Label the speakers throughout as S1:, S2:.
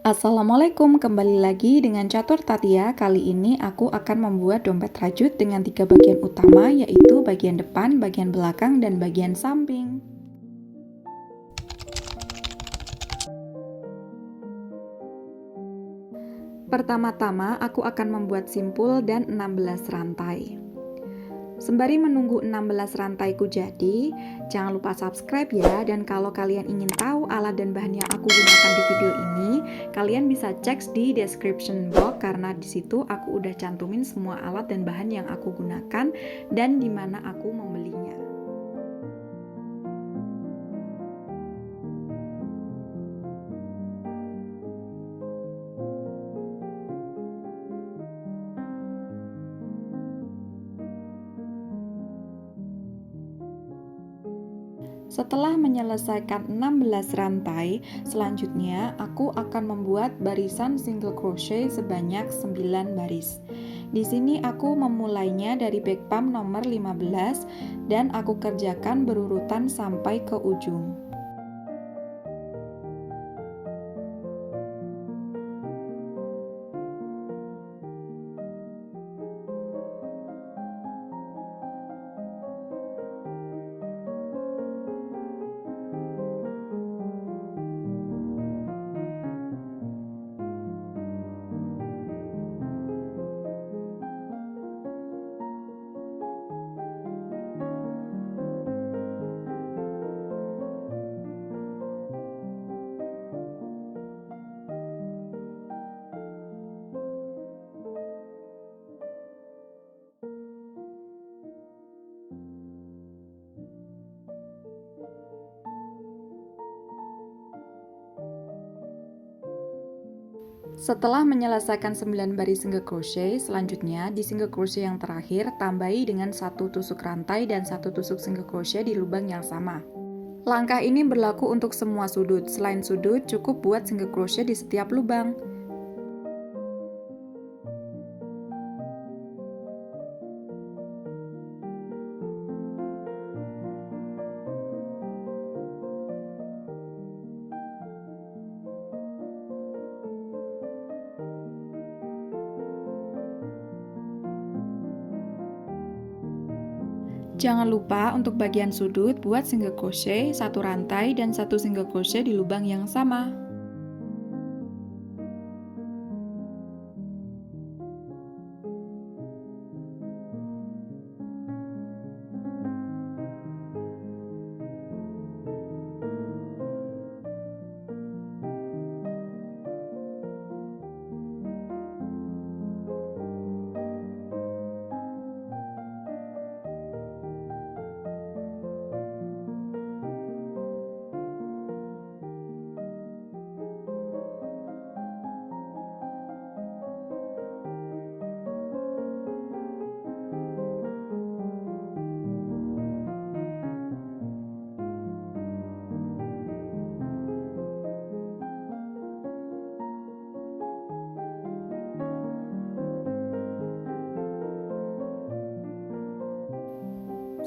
S1: Assalamualaikum, kembali lagi dengan Catur Tatia. Kali ini aku akan membuat dompet rajut dengan 3 bagian utama, yaitu bagian depan, bagian belakang, dan bagian samping. Pertama-tama aku akan membuat simpul dan 16 rantai. Sembari menunggu 16 rantaiku jadi, jangan lupa subscribe ya. Dan kalau kalian ingin tahu alat dan bahan yang aku gunakan di video ini, kalian bisa cek di description box karena di situ aku udah cantumin semua alat dan bahan yang aku gunakan dan di mana aku membelinya. Setelah menyelesaikan 16 rantai, selanjutnya aku akan membuat barisan single crochet sebanyak 9 baris. Di sini aku memulainya dari back pump nomor 15 dan aku kerjakan berurutan sampai ke ujung. Setelah menyelesaikan 9 baris single crochet, selanjutnya di single crochet yang terakhir tambahi dengan 1 tusuk rantai dan 1 tusuk single crochet di lubang yang sama. Langkah ini berlaku untuk semua sudut. Selain sudut, cukup buat single crochet di setiap lubang. Jangan lupa untuk bagian sudut buat single crochet 1 rantai dan 1 single crochet di lubang yang sama.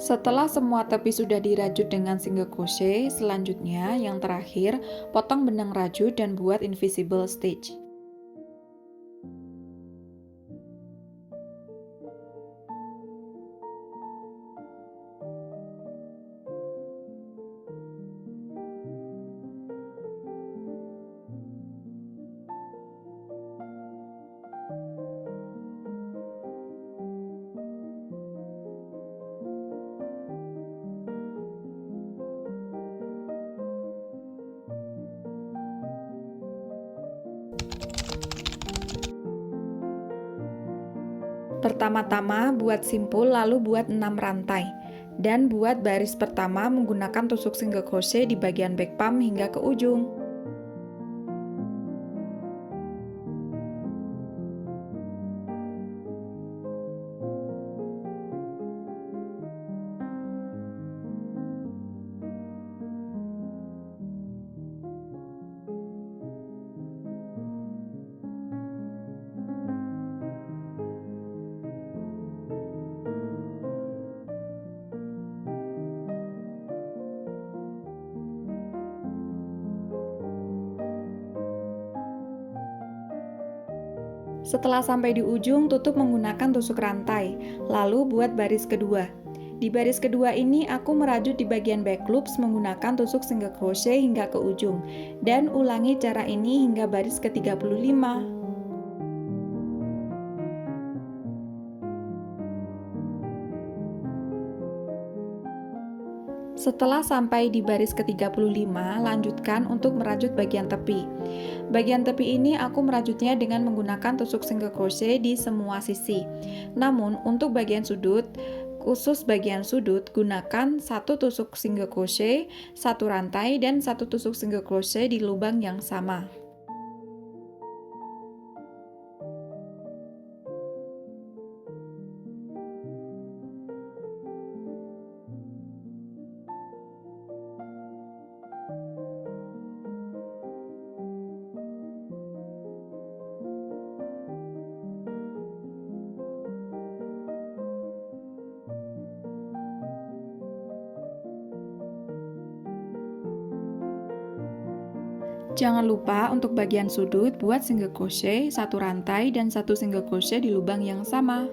S1: Setelah semua tepi sudah dirajut dengan single crochet, selanjutnya yang terakhir, potong benang rajut dan buat invisible stitch. Pertama-tama buat simpul lalu buat 6 rantai dan buat baris pertama menggunakan tusuk single crochet di bagian back pump hingga ke ujung. Setelah sampai di ujung, tutup menggunakan tusuk rantai, lalu buat baris kedua. Di baris kedua ini aku merajut di bagian back loops menggunakan tusuk single crochet hingga ke ujung, dan ulangi cara ini hingga baris ke-35. Setelah sampai di baris ke-35, lanjutkan untuk merajut bagian tepi. Bagian tepi ini aku merajutnya dengan menggunakan tusuk single crochet di semua sisi. Namun, untuk bagian sudut, khusus bagian sudut, gunakan satu tusuk single crochet, satu rantai, dan satu tusuk single crochet di lubang yang sama. Jangan lupa untuk bagian sudut buat single crochet, satu rantai, dan satu single crochet di lubang yang sama.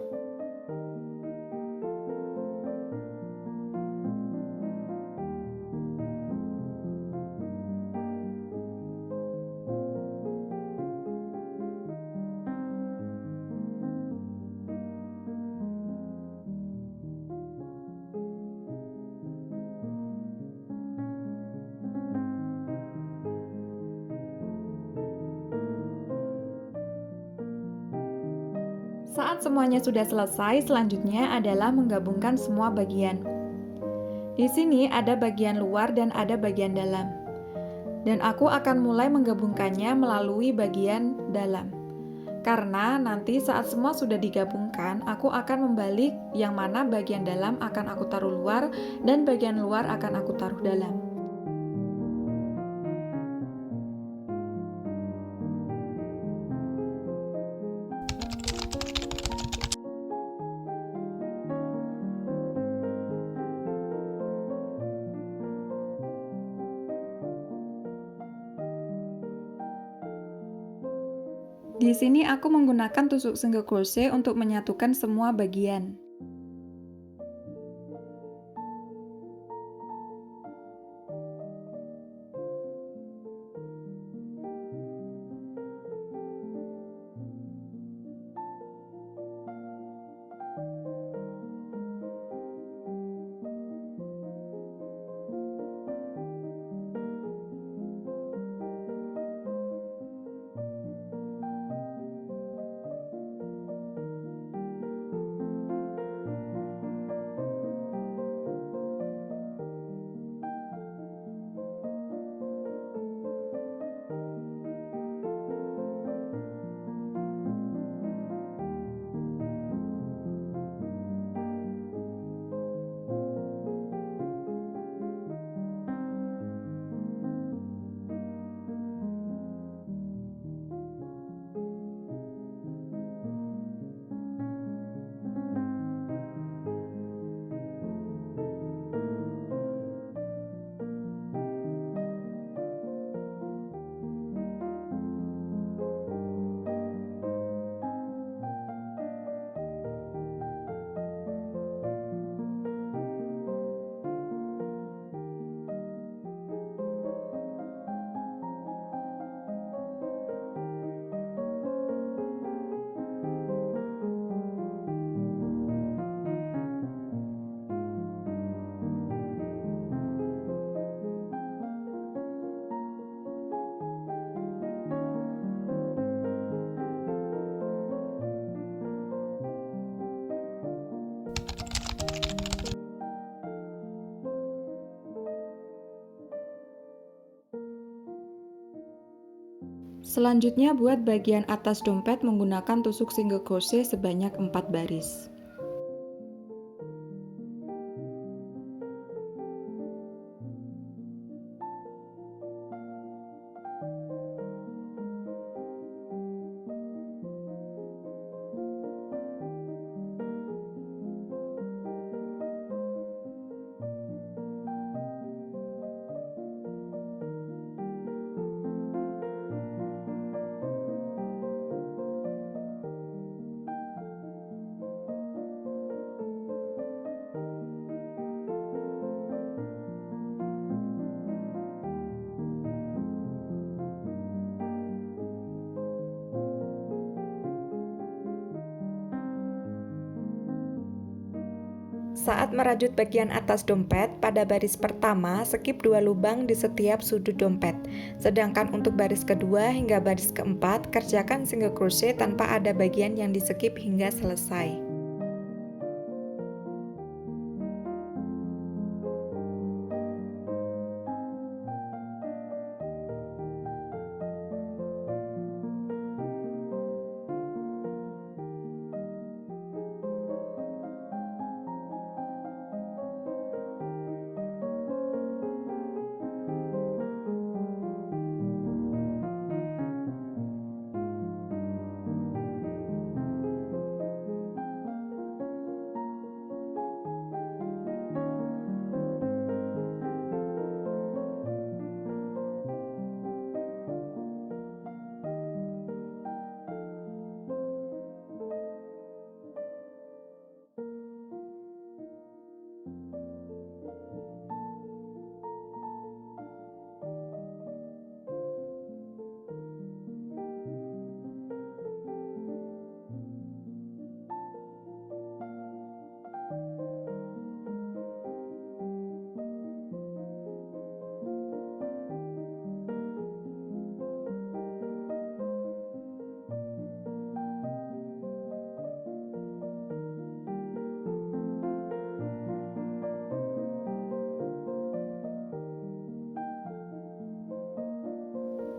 S1: Saat semuanya sudah selesai, selanjutnya adalah menggabungkan semua bagian. Di sini ada bagian luar dan ada bagian dalam. Dan aku akan mulai menggabungkannya melalui bagian dalam. Karena nanti saat semua sudah digabungkan, aku akan membalik yang mana bagian dalam akan aku taruh luar dan bagian luar akan aku taruh dalam. Di sini aku menggunakan tusuk single crochet untuk menyatukan semua bagian. Selanjutnya buat bagian atas dompet menggunakan tusuk single crochet sebanyak 4 baris. Saat merajut bagian atas dompet, pada baris pertama, skip 2 lubang di setiap sudut dompet. Sedangkan untuk baris kedua hingga baris keempat, kerjakan single crochet tanpa ada bagian yang di skip hingga selesai.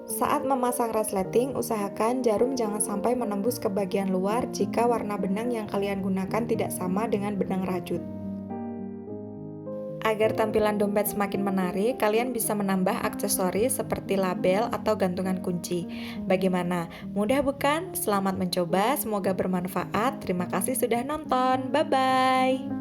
S1: Saat memasang resleting, usahakan jarum jangan sampai menembus ke bagian luar jika warna benang yang kalian gunakan tidak sama dengan benang rajut. Agar tampilan dompet semakin menarik, kalian bisa menambah aksesoris seperti label atau gantungan kunci. Bagaimana? Mudah bukan? Selamat mencoba, semoga bermanfaat. Terima kasih sudah nonton. Bye-bye!